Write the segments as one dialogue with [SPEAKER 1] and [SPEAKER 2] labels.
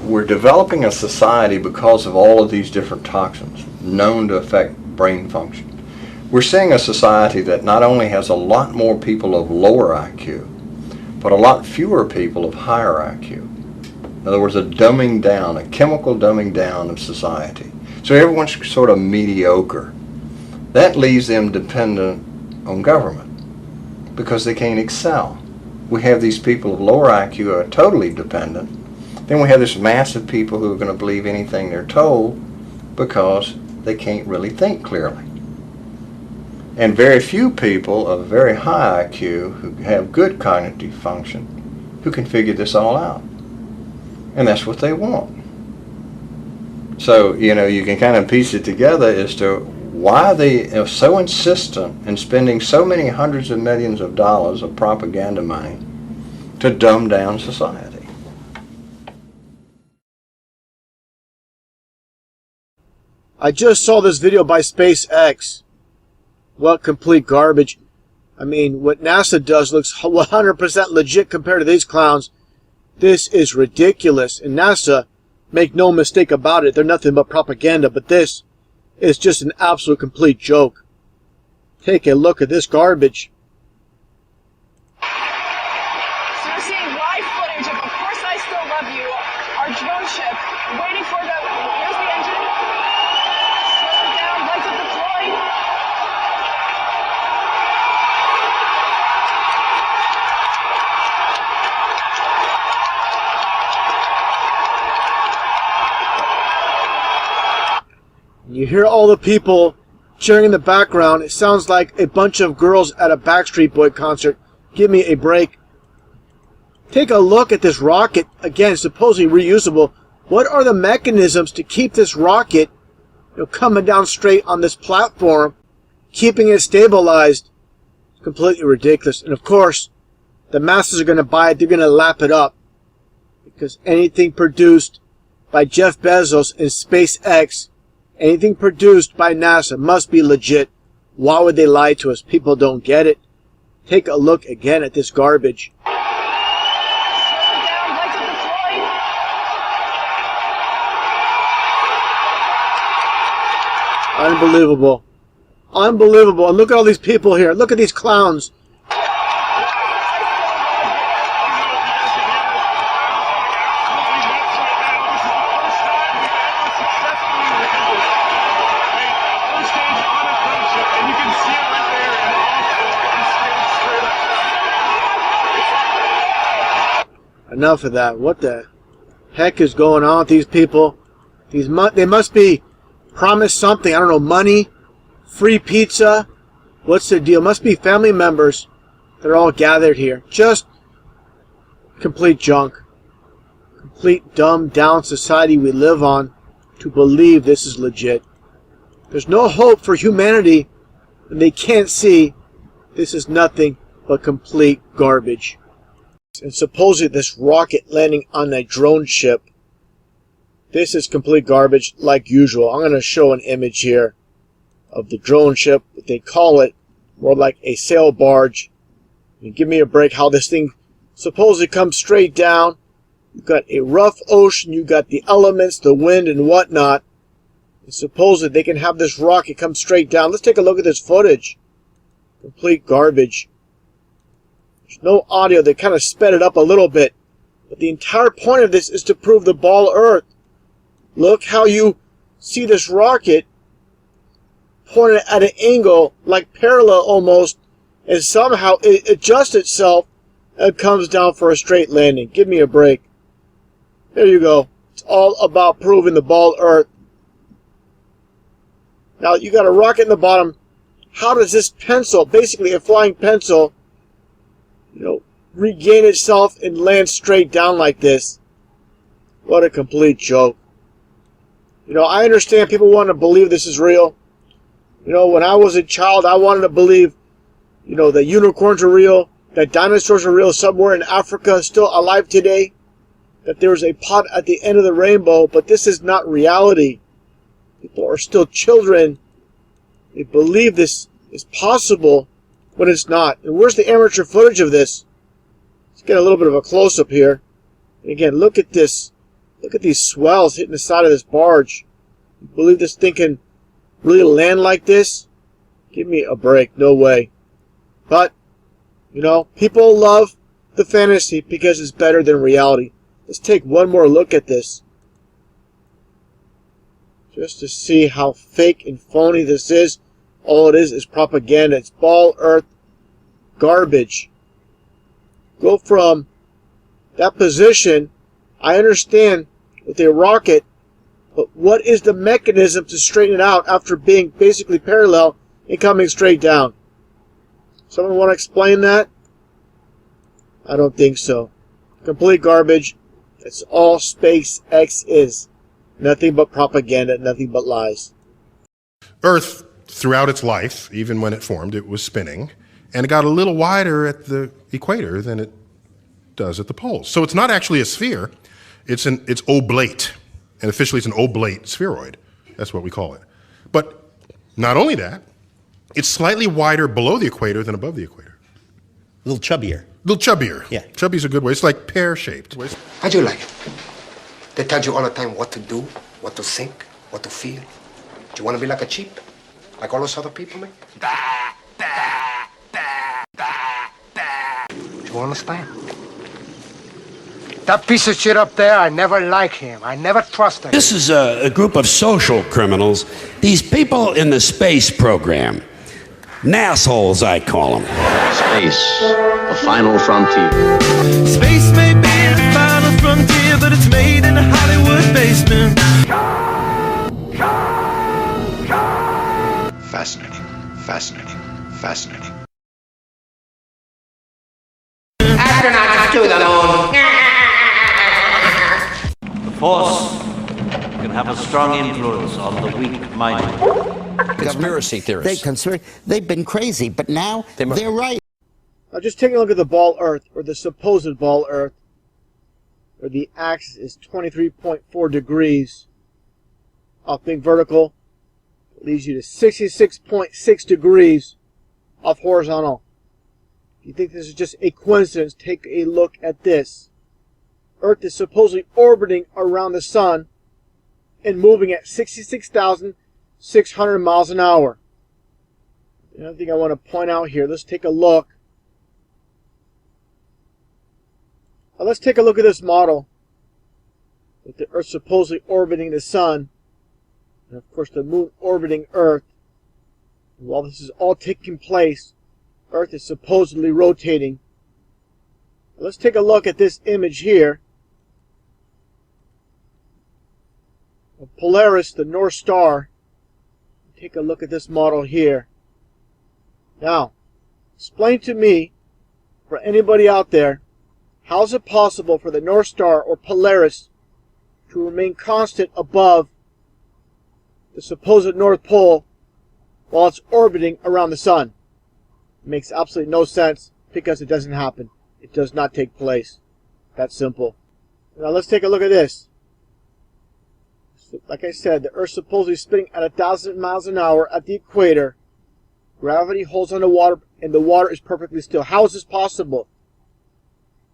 [SPEAKER 1] we're developing a society because of all of these different toxins known to affect brain function. We're seeing a society that not only has a lot more people of lower IQ, but a lot fewer people of higher IQ. In other words, a dumbing down, a chemical dumbing down of society. So everyone's sort of mediocre. That leaves them dependent on government because they can't excel. We have these people of lower IQ who are totally dependent. Then we have this mass of people who are going to believe anything they're told because they can't really think clearly. And very few people of very high IQ who have good cognitive function who can figure this all out. And that's what they want. So, you can kind of piece it together as to why they are so insistent in spending so many hundreds of millions of dollars of propaganda money to dumb down society.
[SPEAKER 2] I just saw this video by SpaceX. What complete garbage. I mean, what NASA does looks 100% legit compared to these clowns. This is ridiculous. And NASA, make no mistake about it, they're nothing but propaganda, but this is just an absolute complete joke. Take a look at this garbage.
[SPEAKER 3] So you're seeing live footage of Course I Still Love You, our drone ship, waiting for the, here's the engine, slow it down, lights are deployed.
[SPEAKER 2] You hear all the people cheering in the background. It sounds like a bunch of girls at a Backstreet Boy concert. Give me a break. Take a look at this rocket. Again, supposedly reusable. What are the mechanisms to keep this rocket coming down straight on this platform, keeping it stabilized? Completely ridiculous. And of course, the masses are going to buy it. They're going to lap it up. Because anything produced by Jeff Bezos and SpaceX, anything produced by NASA must be legit. Why would they lie to us? People don't get it. Take a look again at this garbage. Unbelievable. Unbelievable. And look at all these people here. Look at these clowns. Enough of that. What the heck is going on with these people? They must be promised something. I don't know, money, free pizza. What's the deal? Must be family members. They're all gathered here. Just complete junk. Complete dumbed down society we live on to believe this is legit. There's no hope for humanity, and they can't see this is nothing but complete garbage. And supposedly this rocket landing on a drone ship, this is complete garbage like usual. I'm going to show an image here of the drone ship. They call it more like a sail barge. And give me a break how this thing supposedly comes straight down. You've got a rough ocean, you've got the elements, the wind and whatnot. And supposedly they can have this rocket come straight down. Let's take a look at this footage. Complete garbage. There's no audio. They kind of sped it up a little bit. But the entire point of this is to prove the ball Earth. Look how you see this rocket pointed at an angle, like parallel almost, and somehow it adjusts itself and comes down for a straight landing. Give me a break. There you go. It's all about proving the ball Earth. Now, you got a rocket in the bottom. How does this pencil, basically a flying pencil, regain itself and land straight down like this? What a complete joke. I understand people want to believe this is real. When I was a child, I wanted to believe, that unicorns are real, that dinosaurs are real somewhere in Africa, still alive today, that there's a pot at the end of the rainbow, but this is not reality. People are still children. They believe this is possible when it's not. And where's the amateur footage of this? Let's get a little bit of a close-up here. And again, look at this Look at these swells hitting the side of this barge. You believe this thing can really land like this? Give me a break. No way. But, you know, people love the fantasy because it's better than reality. Let's take one more look at this, just to see how fake and phony this is. All it is propaganda. It's ball earth garbage. Go from that position. I understand with a rocket, but what is the mechanism to straighten it out after being basically parallel and coming straight down? Someone want to explain that? I don't think so. Complete garbage. That's all SpaceX is. Nothing but propaganda, nothing but lies.
[SPEAKER 4] Earth, throughout its life, even when it formed, it was spinning, and it got a little wider at the equator than it does at the poles. So it's not actually a sphere, it's oblate. And officially it's an oblate spheroid. That's what we call it. But not only that, it's slightly wider below the equator than above the equator.
[SPEAKER 5] A little chubbier.
[SPEAKER 4] A little chubbier.
[SPEAKER 5] Yeah.
[SPEAKER 4] Chubby's a good way. It's like pear-shaped.
[SPEAKER 6] How do you like it? They tell you all the time what to do, what to think, what to feel. Do you want to be like a sheep? Like all those other people, man? Do you understand? That piece of shit up there, I never like him. I never trust him.
[SPEAKER 7] This is a group of social criminals. These people in the space program. Nassholes, I call them.
[SPEAKER 8] Space, the final frontier.
[SPEAKER 9] Space may be the final frontier, but it's made in a Hollywood basement.
[SPEAKER 6] Fascinating, fascinating, fascinating.
[SPEAKER 10] Astronauts to the moon.
[SPEAKER 11] The Force can have a strong influence on the weak-minded.
[SPEAKER 7] Conspiracy theorists.
[SPEAKER 5] They've been crazy, but now they're right.
[SPEAKER 2] Now just take a look at the ball Earth, or the supposed ball Earth, where the axis is 23.4 degrees off being vertical. It leaves you to 66.6 degrees off horizontal. If you think this is just a coincidence, take a look at this. Earth is supposedly orbiting around the sun and moving at 66,600 miles an hour. Another thing I want to point out here, let's take a look. Now let's take a look at this model with the Earth supposedly orbiting the sun, and of course the moon orbiting Earth. And while this is all taking place, Earth is supposedly rotating. Now let's take a look at this image here of Polaris, the North Star. Take a look at this model here. Now, explain to me, for anybody out there, how is it possible for the North Star or Polaris to remain constant above the supposed North Pole while it's orbiting around the sun? It makes absolutely no sense because it doesn't happen. It does not take place. That's simple. Now let's take a look at this. Like I said, the Earth's supposedly spinning at 1,000 miles an hour at the equator. Gravity holds on the water, and the water is perfectly still. How is this possible?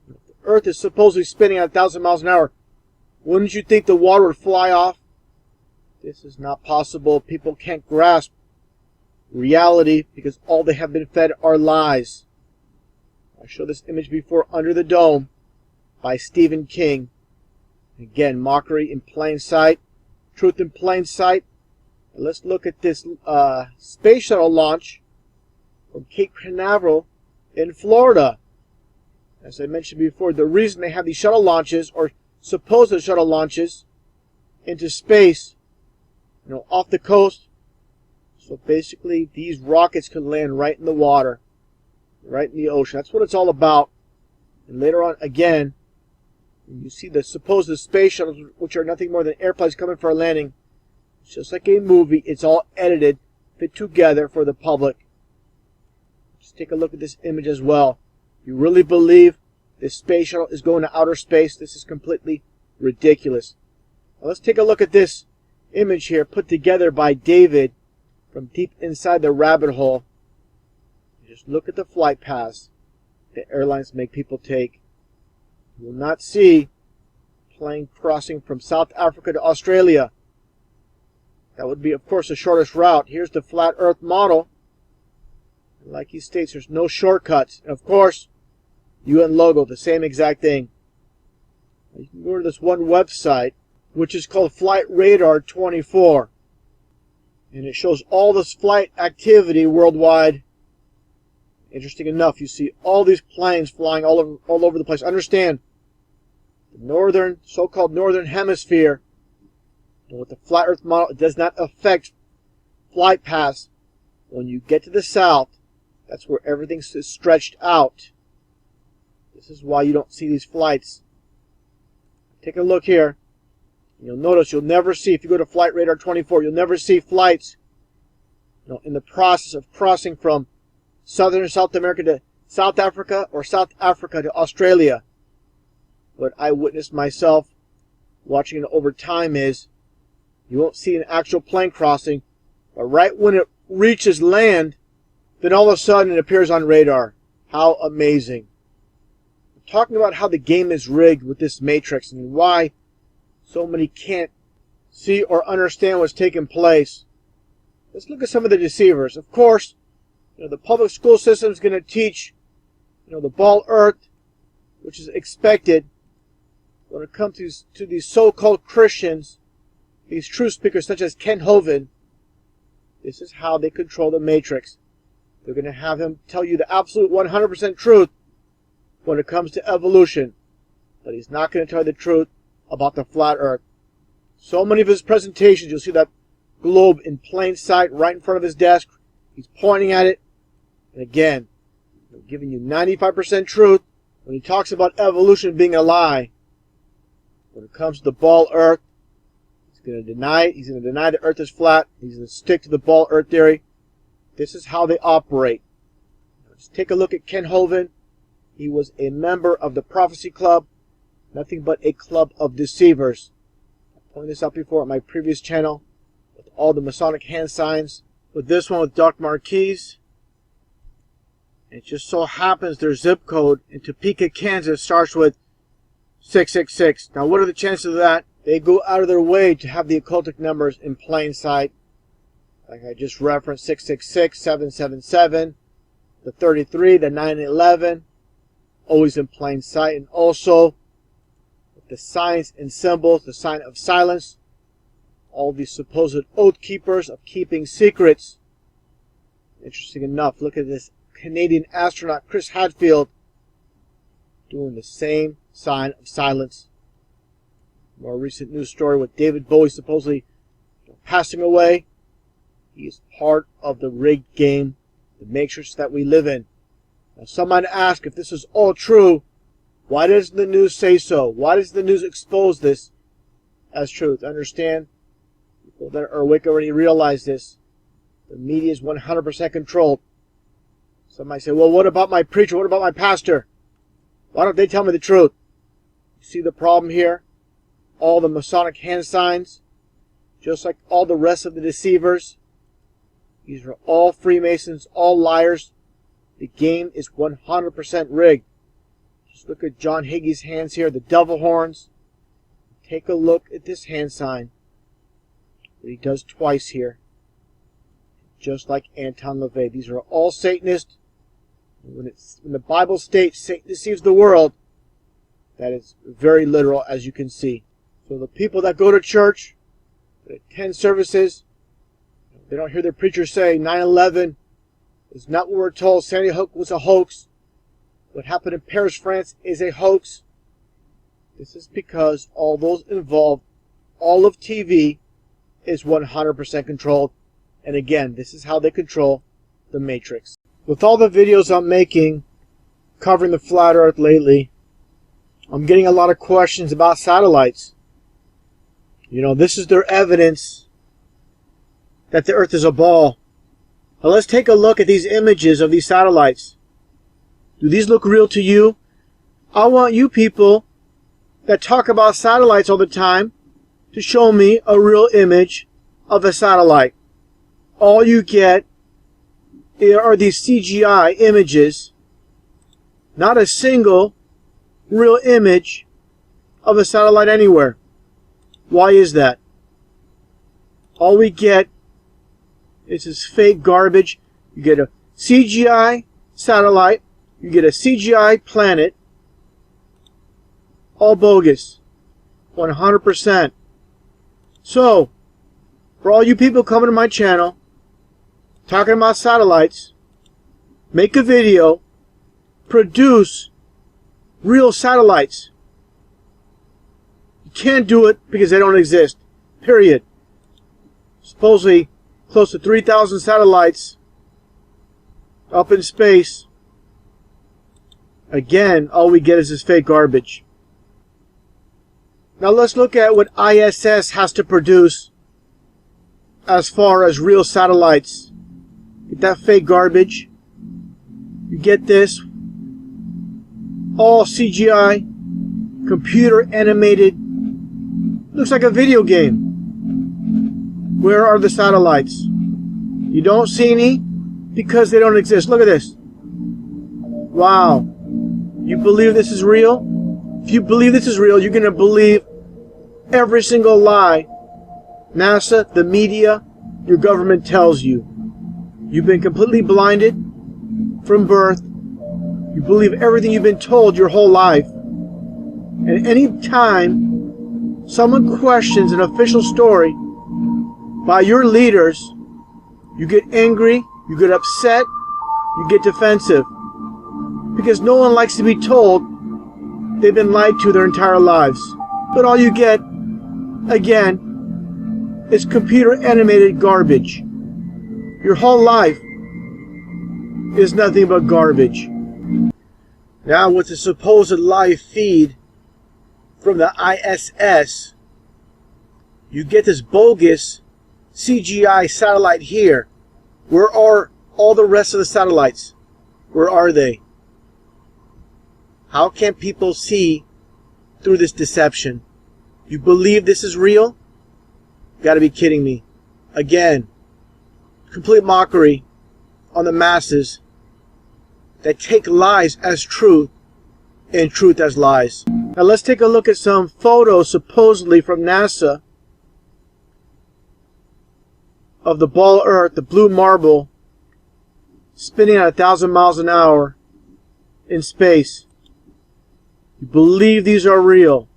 [SPEAKER 2] The Earth is supposedly spinning at 1,000 miles an hour. Wouldn't you think the water would fly off? This is not possible. People can't grasp reality because all they have been fed are lies. I showed this image before, Under the Dome by Stephen King. Again, mockery in plain sight. Truth in plain sight. And let's look at this space shuttle launch from Cape Canaveral in Florida. As I mentioned before, the reason they have these shuttle launches, or supposed shuttle launches, into space, off the coast, so basically these rockets could land right in the water, right in the ocean. That's what it's all about. And later on, again, you see the supposed space shuttles, which are nothing more than airplanes coming for a landing. It's just like a movie. It's all edited, fit together for the public. Just take a look at this image as well. You really believe this space shuttle is going to outer space? This is completely ridiculous. Now let's take a look at this image here put together by David from deep inside the rabbit hole. Just look at the flight paths the airlines make people take. You will not see plane crossing from South Africa to Australia. That would be, of course, the shortest route. Here's the flat Earth model. Like he states, there's no shortcuts. And of course, UN logo, the same exact thing. You can go to this one website, which is called Flight Radar 24. And it shows all this flight activity worldwide. Interesting enough, you see all these planes flying all over the place. Understand, the so-called northern hemisphere, and with the flat Earth model, it does not affect flight paths. When you get to the south, that's where everything is stretched out. This is why you don't see these flights. Take a look here. You'll notice you'll never see, if you go to Flight Radar 24, you'll never see flights in the process of crossing from southern South America to South Africa or South Africa to Australia. What I witnessed myself watching it over time is you won't see an actual plane crossing, but right when it reaches land, then all of a sudden it appears on radar. How amazing. I'm talking about how the game is rigged with this matrix and why so many can't see or understand what's taking place. Let's look at some of the deceivers. Of course, the public school system is going to teach, the ball earth, which is expected. When it comes to these so-called Christians, these truth speakers such as Ken Hovind, this is how they control the matrix. They're going to have him tell you the absolute 100% truth when it comes to evolution, but he's not going to tell you the truth about the flat earth. So many of his presentations, you'll see that globe in plain sight right in front of his desk. He's pointing at it. And again, giving you 95% truth when he talks about evolution being a lie. When it comes to the ball earth, he's going to deny it. He's going to deny the earth is flat. He's going to stick to the ball earth theory. This is how they operate. Let's take a look at Ken Hovind. He was a member of the Prophecy Club. Nothing but a club of deceivers. I pointed this out before on my previous channel with all the Masonic hand signs. With this one with Doc Marquise. It just so happens their zip code in Topeka, Kansas starts with 666. Now what are the chances of that? They go out of their way to have the occultic numbers in plain sight. Like I just referenced, 666, 777, the 33, the 911, always in plain sight. And also, with the signs and symbols, the sign of silence, all these supposed oath keepers of keeping secrets. Interesting enough, look at this Canadian astronaut, Chris Hadfield, doing the same sign of silence. More recent news story with David Bowie supposedly passing away. He is part of the rigged game, the matrix that we live in. Now some might ask, if this is all true, why doesn't the news say so? Why does the news expose this as truth? Understand, people that are awake already realize this. The media is 100% controlled. Some might say, well, what about my preacher? What about my pastor? Why don't they tell me the truth? You see the problem here? All the Masonic hand signs, just like all the rest of the deceivers. These are all Freemasons, all liars. The game is 100% rigged. Just look at John Hagee's hands here, the devil horns. Take a look at this hand sign. What he does twice here. Just like Anton LaVey. These are all Satanists. When the Bible states Satan deceives the world, that is very literal, as you can see. So the people that go to church, that attend services, they don't hear their preacher say 9/11 is not what we're told. Sandy Hook was a hoax. What happened in Paris, France is a hoax. This is because all those involved, all of TV is 100% controlled. And again, this is how they control the Matrix. With all the videos I'm making covering the flat earth lately, I'm getting a lot of questions about satellites. This is their evidence that the earth is a ball. Now let's take a look at these images of these satellites. Do these look real to you? I want you people that talk about satellites all the time to show me a real image of a satellite. All you get are these CGI images, not a single real image of a satellite anywhere. Why is that? All we get is this fake garbage. You get a CGI satellite, you get a CGI planet, all bogus. 100%. So, for all you people coming to my channel, talking about satellites, make a video, produce real satellites. You can't do it because they don't exist. Period. Supposedly close to 3,000 satellites up in space. Again, all we get is this fake garbage. Now let's look at what ISS has to produce as far as real satellites. Get that fake garbage. You get this. All CGI, computer animated. Looks like a video game. Where are the satellites? You don't see any because they don't exist. Look at this. Wow. You believe this is real? If you believe this is real, you're going to believe every single lie NASA, the media, your government tells you. You've been completely blinded from birth. You believe everything you've been told your whole life. And any time someone questions an official story by your leaders, you get angry, you get upset, you get defensive. Because no one likes to be told they've been lied to their entire lives. But all you get, again, is computer animated garbage. Your whole life is nothing but garbage. Now with the supposed live feed from the ISS, you get this bogus CGI satellite here. Where are all the rest of the satellites? Where are they? How can people see through this deception? You believe this is real? You gotta be kidding me. Again, complete mockery on the masses that take lies as truth and truth as lies. Now let's take a look at some photos supposedly from NASA of the ball Earth, the blue marble, spinning at 1,000 miles an hour in space. You believe these are real.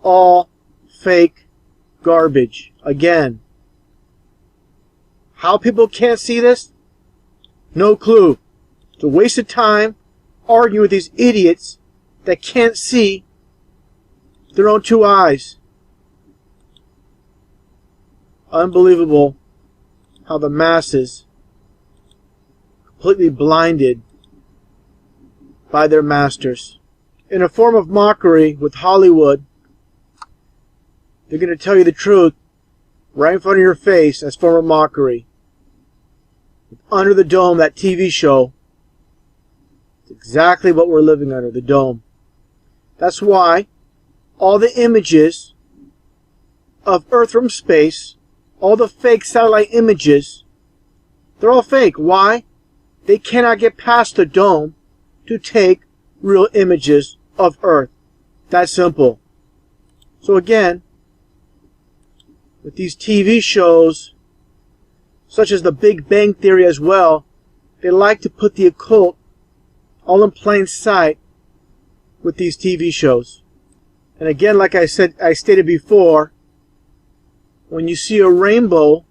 [SPEAKER 2] All fake garbage. Again. How people can't see this? No clue. It's a waste of time arguing with these idiots that can't see their own two eyes. Unbelievable how the masses completely blinded by their masters. In a form of mockery with Hollywood, they're going to tell you the truth right in front of your face as form of mockery. Under the Dome, that TV show, it's exactly what we're living under, the dome. That's why all the images of Earth from space, all the fake satellite images, they're all fake. Why? They cannot get past the dome to take real images of Earth. That simple. So again, with these TV shows, such as the Big Bang Theory as well, they like to put the occult all in plain sight with these TV shows. And again, like I stated before, when you see a rainbow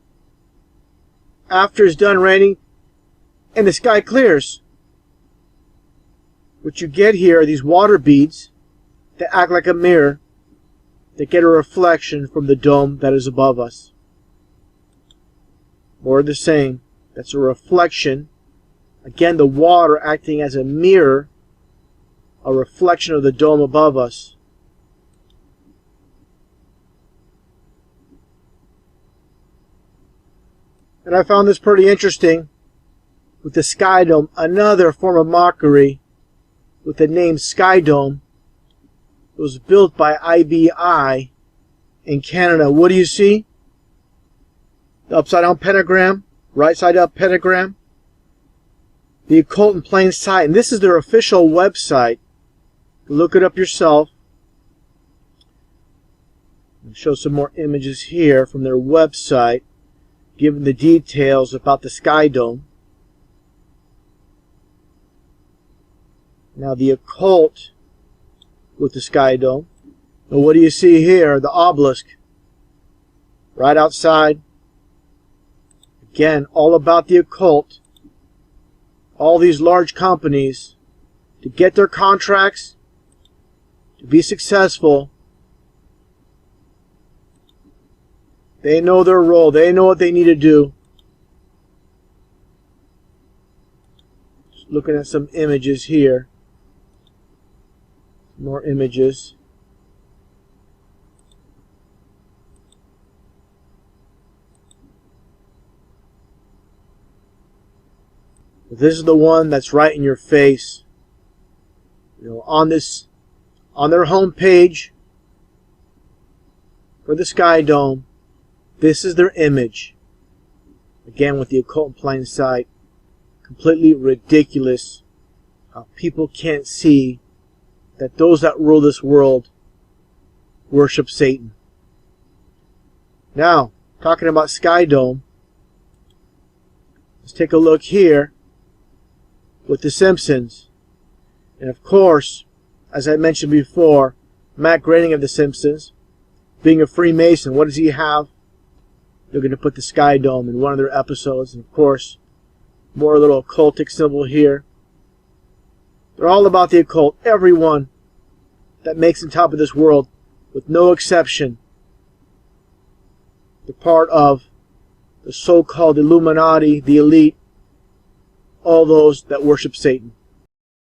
[SPEAKER 2] after it's done raining and the sky clears, what you get here are these water beads that act like a mirror that get a reflection from the dome that is above us. More of the same. That's a reflection. Again, the water acting as a mirror, a reflection of the dome above us. And I found this pretty interesting with the Sky Dome, another form of mockery with the name Sky Dome. It was built by IBI in Canada. What do you see? The upside down pentagram, right side up pentagram, the occult in plain sight. And this is their official website. Look it up yourself. I'll show some more images here from their website, giving the details about the Sky Dome. Now the occult with the Sky Dome. And what do you see here? The obelisk. Right outside. Again, all about the occult. All these large companies, to get their contracts, to be successful, they know their role. They know what they need to do. Just looking at some images here. More images. This is the one that's right in your face. You know, on their home page for the Sky Dome, this is their image. Again, with the occult in plain sight. Completely ridiculous how people can't see that those that rule this world worship Satan. Now, talking about Sky Dome, let's take a look here with The Simpsons. And of course, as I mentioned before, Matt Groening of The Simpsons, being a Freemason, what does he have? They're going to put the Sky Dome in one of their episodes. And of course, more little occultic symbol here. They're all about the occult. Everyone that makes the top of this world, with no exception, they're part of the so-called Illuminati, the elite, all those that worship Satan.